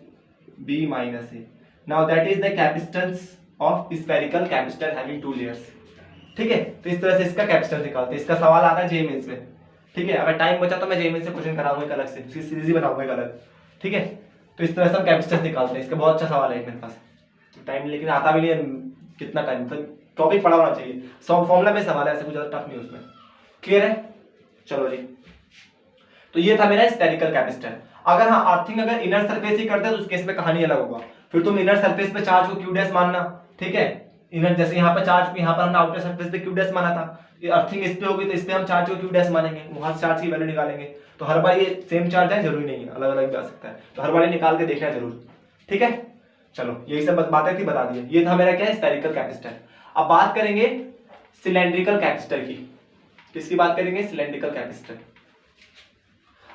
B minus A। Now that is the capacitance of spherical capacitor having 2 layers, ठीक है। तो इस तरह से इसका कैपेसिटेंस निकालते हैं, इसका सवाल आता है जेईई मेंस में, ठीक है। अगर टाइम बचा तो मैं जेईई मेंस से क्वेश्चन कराऊंगा एक अलग से, उसकी सीरीज ही बनाऊंगा एक अलग, ठीक है। तो इस तरह से हम कैपेसिटेंस निकालते हैं, इसका बहुत अच्छा सवाल है मेरे पास, टाइम लेकिन आता भी नहीं है, कितना टाइम, तो टॉपिक पढ़ा होना चाहिए, फॉर्मूला में सवाल है, ऐसे कुछ ज्यादा टफ नहीं उसमें, क्लियर है। चलो जी, तो ये था मेरा स्फेरिकल कैपेसिटर। अगर हाँ अर्थिंग अगर इनर सरफेस ही करते हैं तो उस केस में कहानी अलग होगा, फिर तुम इनर सरफेस पे चार्ज को क्यू डैश मानना, ठीक है। इनर जैसे यहाँ पे चार्ज, यहाँ पर हमने आउटर सरफेस पे क्यू डैश माना था, ये अर्थिंग इस पे होगी तो इस पे हम चार्ज को क्यू डैश मानेंगे, वहां से चार्ज की वैल्यू निकालेंगे, तो हर बार ये सेम चार्ज है जरूरी नहीं है, अलग अलग भी आ सकता है, तो हर बार ये निकाल के देखना जरूर, ठीक है। चलो यही सब बातें थी, बता दी, ये था मेरा क्या है स्फेरिकल कैपेसिटर। अब बात करेंगे सिलेंड्रिकल कैपेसिटर की, किसकी बात करेंगे, सिलेंड्रिकल कैपेसिटर।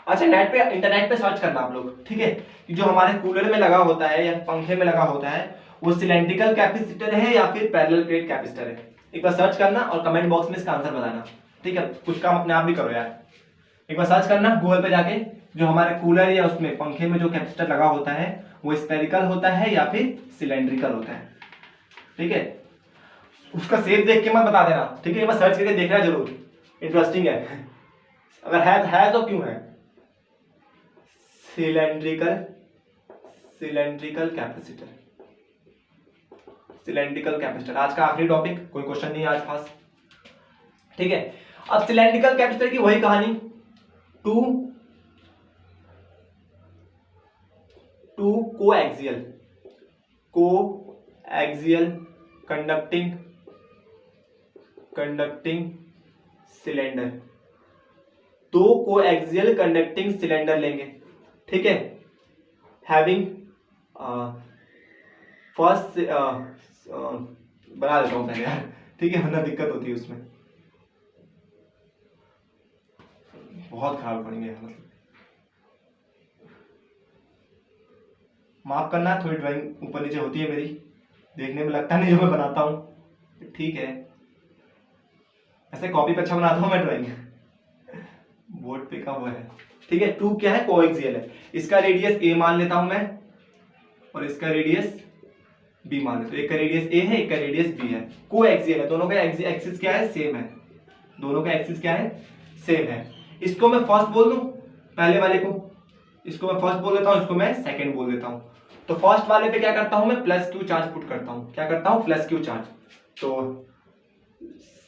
अच्छा नेट पे इंटरनेट पे सर्च करना आप लोग, ठीक है, कि जो हमारे कूलर में लगा होता है या पंखे में लगा होता है वो सिलेंड्रिकल कैपेसिटर है या फिर पैरेलल प्लेट कैपेसिटर है, एक बार सर्च करना और कमेंट बॉक्स में इसका आंसर बताना, ठीक है। कुछ काम अपने आप भी करो यार, एक बार सर्च करना गूगल पे जाके, जो हमारे कूलर या उसमें पंखे में जो कैपेसिटर लगा होता है वो स्फेरिकल होता है या फिर सिलेंड्रिकल होता है, ठीक है। उसका शेप देख के मत बता देना, ठीक है, एक बार सर्च करके देखना जरूर, इंटरेस्टिंग है, अगर है तो क्यों है। सिलेंड्रिकल कैपेसिटर, सिलेंड्रिकल कैपेसिटर आज का आखिरी टॉपिक, कोई क्वेश्चन नहीं आज खास, ठीक है। अब सिलेंड्रिकल कैपेसिटर की वही कहानी, टू कोएक्सियल कंडक्टिंग सिलेंडर, दो कोएक्सियल कंडक्टिंग सिलेंडर लेंगे, ठीक है, हैविंग फर्स्ट बना देता हूं पहले यार, ठीक है, वरना दिक्कत होती है उसमें, बहुत खराब पड़ेंगे, मतलब माफ करना, थोड़ी ड्राइंग ऊपर नीचे होती है मेरी, देखने में लगता नहीं जो मैं बनाता हूँ, ठीक है, ऐसे कॉपी पे अच्छा बनाता हूँ मैं ड्राइंग, बोर्ड पे का वो है, ठीक है। टू क्या है, कोएक्सियल है, इसका रेडियस a मान लेता हूं मैं और इसका रेडियस b मान लेता हूं, एक का रेडियस a है एक का रेडियस b है, कोएक्सियल है, दोनों का एक्सिस क्या है, सेम है, दोनों का एक्सिस क्या है, सेम है। इसको मैं फर्स्ट बोल दूं, पहले वाले को, इसको मैं फर्स्ट बोल देता हूं, इसको मैं सेकंड बोल देता हूं। तो फर्स्ट वाले पे क्या करता हूं मैं, प्लस क्यू चार्ज पुट करता हूं, क्या करता हूं, प्लस क्यू चार्ज। तो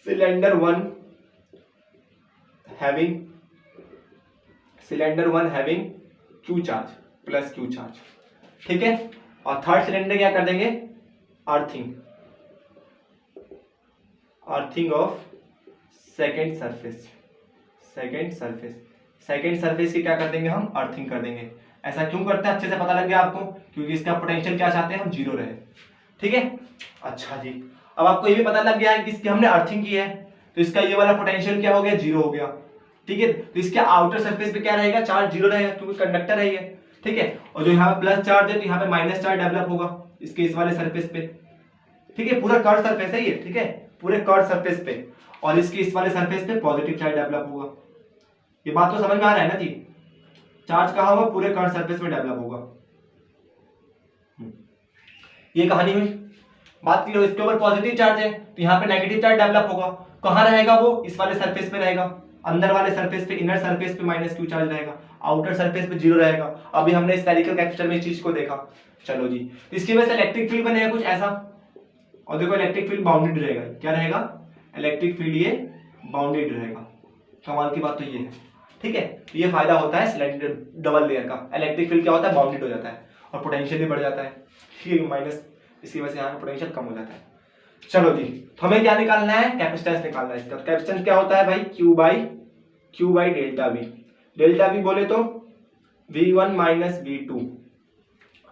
cylinder one having Q charge plus Q charge, ठीक है। और थर्ड सिलेंडर क्या कर देंगे, अर्थिंग ऑफ सेकेंड सरफेस की क्या कर देंगे हम, अर्थिंग कर देंगे। ऐसा क्यों करते हैं, अच्छे से पता लग गया आपको, क्योंकि इसका पोटेंशियल क्या चाहते हैं हम, जीरो रहे, ठीक है। अच्छा जी, अब आपको ये भी पता लग गया है कि इसकी हमने अर्थिंग की है, तो इसका ये वाला पोटेंशियल क्या हो गया, जीरो हो गया। ठीक है, तो इसके आउटर सरफेस पे क्या रहेगा, चार्ज जीरो रहेगा क्योंकि कंडक्टर है ये। ठीक है, और जो यहाँ पे प्लस चार्ज है तो यहाँ पे माइनस चार्ज डेवलप होगा इसके इस वाले सरफेस पे। ठीक है, पूरा कर्व सरफेस है ये। ठीक है, पूरे कर्व सरफेस पे, और इसके इस वाले सरफेस पे पॉजिटिव चार्ज डेवलप होगा। ये बात तो समझ में आ रहा है ना जी। चार्ज कहाँ होगा, पूरे कर्व सरफेस में डेवलप होगा। ये कहानी हुई। बात की लो, इसके ऊपर पॉजिटिव चार्ज है तो यहाँ पे नेगेटिव चार्ज डेवलप होगा। कहाँ रहेगा वो, इस वाले सरफेस पे रहेगा, अंदर वाले सरफेस पे, इनर सरफेस पे माइनस क्यू चार्ज रहेगा, आउटर सरफेस पे जीरो रहेगा। अभी हमने स्फेरिकल कैपेसिटर में इस चीज को देखा। चलो जी, तो इसकी वजह से इलेक्ट्रिक फील्ड बनेगा कुछ ऐसा, और देखो इलेक्ट्रिक फील्ड बाउंडेड रहेगा। क्या रहेगा, इलेक्ट्रिक फील्ड ये बाउंडेड रहेगा। कमाल की बात तो ये है। ठीक है, तो ये फायदा होता है सिलेंडर डबल लेयर का। इलेक्ट्रिक फील्ड क्या होता है, बाउंडेड हो जाता है और पोटेंशियल भी बढ़ जाता है। ठीक है, माइनस इसकी वजह से यहाँ पोटेंशियल कम हो जाता है। चलो जी, तो हमें क्या निकालना है, कैपेसिटेंस निकालना है इसका। कैपेसिटेंस क्या होता है भाई, Q by delta we. Delta we बोले तो V1 माइनस V2।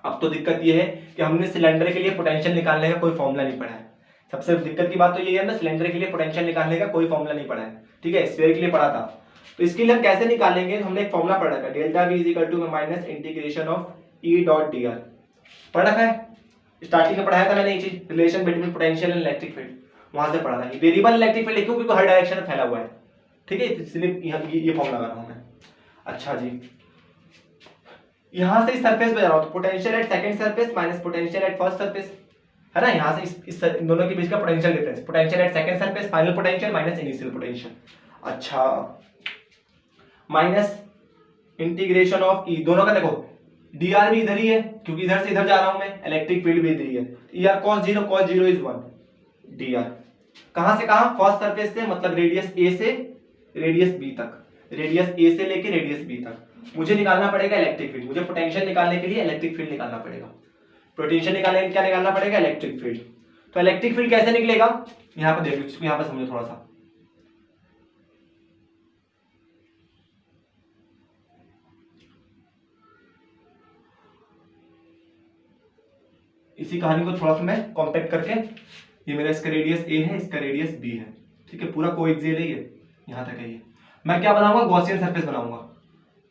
अब तो दिक्कत ये है कि हमने सिलेंडर के लिए पोटेंशियल निकालने का कोई फॉर्मूला नहीं पढ़ा है। सबसे दिक्कत की बात तो ये है ना, सिलेंडर के लिए पोटेंशियल निकालने का कोई फॉर्मूला नहीं पढ़ा है। ठीक है, स्फीयर के लिए पढ़ा था। तो इसके लिए हम कैसे निकालेंगे, हमने एक फॉर्मूला पढ़ा था, delta V is equal to minus integration of E dot D R. पढ़ रखा है, स्टार्टिंग में पढ़ाया था मैंने ये चीज, relation between potential and electric field, वहां से पढ़ा था। वेरिएबल इलेक्ट्रिक फील्ड लिखूं क्योंकि हर डायरेक्शन में फैला हुआ है। ठीक है, इसलिए यहाँ ये फॉर्मूला लगा रहा हूं मैं। अच्छा जी, यहां से इस सरफेस पे जा रहा हूं तो potential at second surface minus potential at first surface, है ना। यहां से इस इन दोनों के बीच का potential difference, potential at second surface final potential minus initial potential. अच्छा, माइनस इंटीग्रेशन ऑफ ई, दोनों का देखो dr भी इधर ही है क्योंकि इधर से इधर जा रहा हूं मैं, इलेक्ट्रिक फील्ड भी इधर ही है। er cos 0 is 1 dr। कहां से कहां, फर्स्ट सरफेस से, मतलब रेडियस a से रेडियस b तक, रेडियस a से लेके रेडियस b तक मुझे निकालना पड़ेगा इलेक्ट्रिक फील्ड। मुझे पोटेंशियल निकालने के लिए इलेक्ट्रिक फील्ड निकालना पड़ेगा। पोटेंशियल निकालने के लिए क्या निकालना पड़ेगा, इलेक्ट्रिक फील्ड। तो इलेक्ट्रिक फील्ड कैसे निकलेगा, यहां पर देख लो, इसको यहां पर समझो थोड़ा सा। इसी कहानी को थोड़ा सा मैं कॉम्पैक्ट करके, ये मेरा इसका रेडियस a है, इसका रेडियस b है। ठीक है, पूरा कोएक्सियल है ये, यहां तक है ये। मैं क्या बनाऊंगा, गॉसियन सरफेस बनाऊंगा।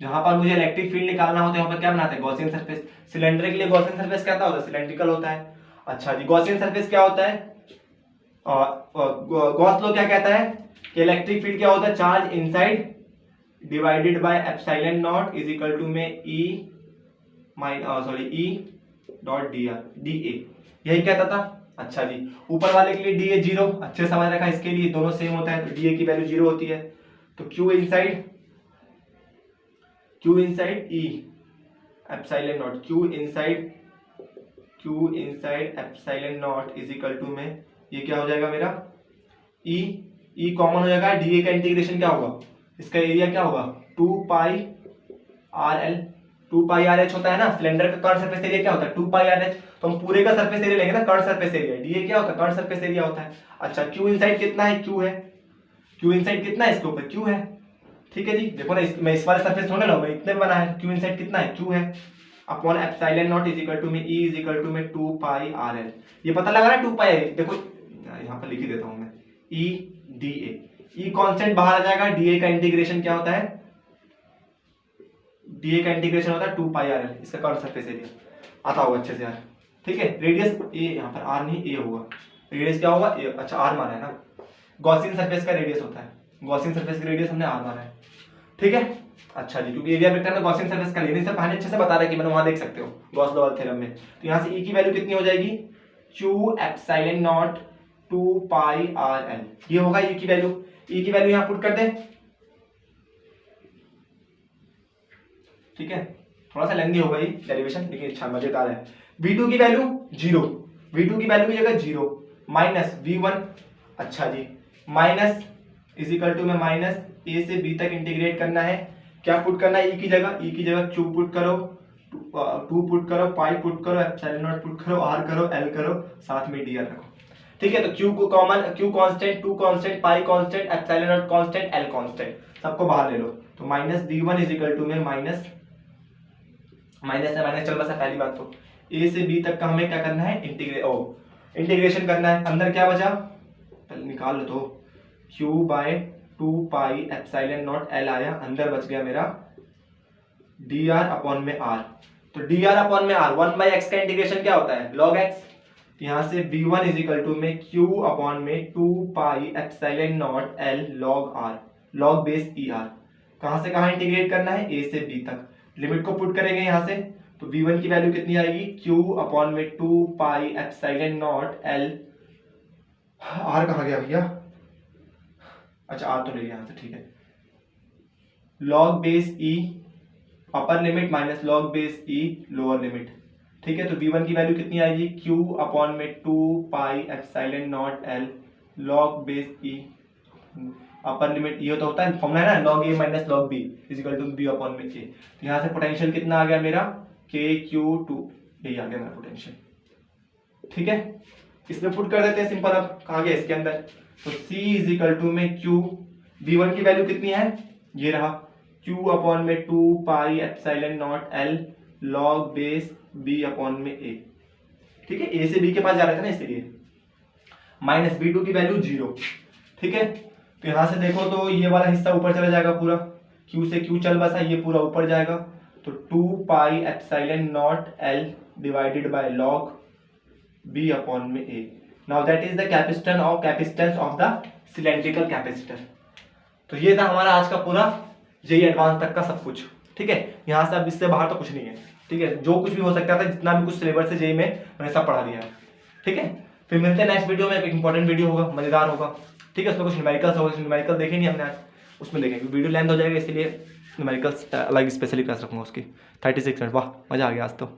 जहां पर मुझे इलेक्ट्रिक फील्ड निकालना होता है वहां पर क्या बनाते हैं, गॉसियन सरफेस। सिलेंडर के लिए गॉसियन सरफेस क्या होता है, सिलेंड्रिकल होता है। अच्छा जी, गॉसियन सरफेस क्या होता है, गॉस लॉ क्या कहता है कि इलेक्ट्रिक फील्ड क्या होता है, charge inside divided by epsilon naught is equal to में E dot D R D A, यही कहता था। अच्छा जी, ऊपर वाले के लिए डी ए जीरो, अच्छे समझ रखा, इसके लिए दोनों सेम होता है तो डी ए की वैल्यू जीरो होती है। तो Q inside E epsilon naught, Q inside epsilon naught is equal to में ये क्या हो जाएगा मेरा, ई कॉमन हो जाएगा, डी ए का इंटीग्रेशन क्या होगा, इसका एरिया क्या होगा, 2 पाई आर एल। 2 पाई आर एच होता है ना, सिलेंडर का कर्व सरफेस एरिया क्या होता है, 2 पाई आर एच। तो हम पूरे का सरफेस एरिया लेंगे ना, कर्व सरफेस एरिया, डीए क्या होता है, कर्व सरफेस एरिया होता है। अच्छा, क्यू इनसाइड कितना है, क्यू है, क्यू इनसाइड कितना है, इसके ऊपर क्यू है। ठीक है जी, देखो ना, मैं इस वाले सरफेस थोड़ा ना, मैं इतने बना है, क्यू इनसाइड कितना है, क्यू है, upon epsilon naught is equal to में ई इज इक्वल टू में 2 पाई आर एल। ये पता लगा ना 2 पाई, देखो यहाँ पर लिख ही देता हूँ मैं, ई डी ए कांस्टेंट बाहर आ जाएगा, डीए का इंटीग्रेशन क्या होता है, डीए का इंटीग्रेशन होता है 2 पाई आर एल, इसका कर्व सरफेस एरिया आता होगा अच्छे से यार। ठीक है, रेडियस ए, यहाँ पर आर नहीं ए होगा, रेडियस क्या होगा ए। अच्छा, आर माना है ना, गॉसियन सरफेस का रेडियस होता है, गॉसियन सरफेस का रेडियस हमने आर माना है। ठीक है, अच्छा जी, क्योंकि एरिया वेक्टर में गॉसियन सरफेस का लेने से पहले अच्छे से बता रहा है कि मैंने वहां देख सकते हो गॉस लॉ थ्योरम में। तो यहाँ से ई की वैल्यू कितनी हो जाएगी, Q epsilon not 2 pi R L, ये होगा ई की वैल्यू। ई की वैल्यू यहाँ पुट कर दे। ठीक है, थोड़ा सा लेंदी होगा ये डेरिवेशन, लेकिन अच्छा मजेदार है। V2 की वैल्यू 0, V2 की वैल्यू की जगह 0 माइनस V1। अच्छा जी, माइनस इज इक्वल टू में माइनस a से b तक इंटीग्रेट करना है। क्या पुट करना है, e की जगह q पुट करो, 2 पुट करो, पाई पुट करो, एप्सिलॉन नॉट पुट करो, r करो, l करो, साथ में dr रखो। ठीक है, तो q को common, q constant, 2 constant, pi constant, epsilon naught constant, l constant, सबको बाहर ले लो। तो minus v1 is equal to में माइनस से माइनस चल बसा, पहली बात तो a से b तक का हमें क्या करना है, इंटीग्रेशन करना है। अंदर क्या बचा, पहले निकाल लो तो, Q बाय 2πε0 L आया, अंदर बच गया मेरा dr अपॉन में r। तो dr अपॉन में r 1/x का इंटीग्रेशन क्या होता है, log x। यहाँ से v1 इज इक्वल टू में q अपॉन में 2πε0 L log r, log base E R. कहाँ से कहाँ इंटीग्रेट करना है, a से b तक। लिमिट को पुट करेंगे यहाँ से, तो v1 की वैल्यू कितनी आएगी, q अपॉन में 2πε0 L, r कहाँ गया भैया, अच्छा r तो ले लिया यहाँ से, ठीक है, log base e upper limit minus log base E lower limit. ठीक है, तो v1 की वैल्यू कितनी आएगी, q अपॉन में 2πε0 L log base E upper limit, ये तो होता है फॉर्मूला है ना, log a minus log b is equal to b upon में a। तो यहाँ से पोटेंशियल कितना आ गया मेरा, KQ2, यही आ गया मेरा पोटेंशियल। ठीक है, इसमें पुट कर देते हैं सिंपल। अब कहाँ गया इसके अंदर, तो C इज इक्वल टू में Q, v1 की वैल्यू कितनी है, ये रहा q अपॉन में 2πε0 L log base b upon में a। ठीक है, a से b के पास जा रहे थे ना, इसलिए माइनस b2 की वैल्यू 0। ठीक है, तो यहां से देखो तो ये वाला हिस्सा ऊपर चला जाएगा पूरा, q से q चल बसा, ये पूरा ऊपर जाएगा, तो 2πε0 L divided by log b upon में a। Now that is the capacitance of the cylindrical capacitor. तो ये था हमारा आज का पूरा जेई एडवांस तक का सब कुछ। ठीक है, यहाँ से अब इससे बाहर तो कुछ नहीं है। ठीक है, जो कुछ भी हो सकता था, जितना भी कुछ सिलेबस है जेई में, मैंने सब पढ़ा दिया है। ठीक है, फिर मिलते हैं नेक्स्ट वीडियो में, एक इंपॉर्टेंट वीडियो होगा, मजेदार होगा। ठीक है, उसमें कुछ न्यूमेरिकल्स होगा, न्यूमेरिकल देखे नहीं हमने आज, उसमें देखेंगे, वीडियो लेंथ हो जाएगा, इसलिए न्यूमेरिकल्स अलग स्पेशली क्लास रखूंगा उसकी 36 मिनट। वाह, मजा आ गया आज तो।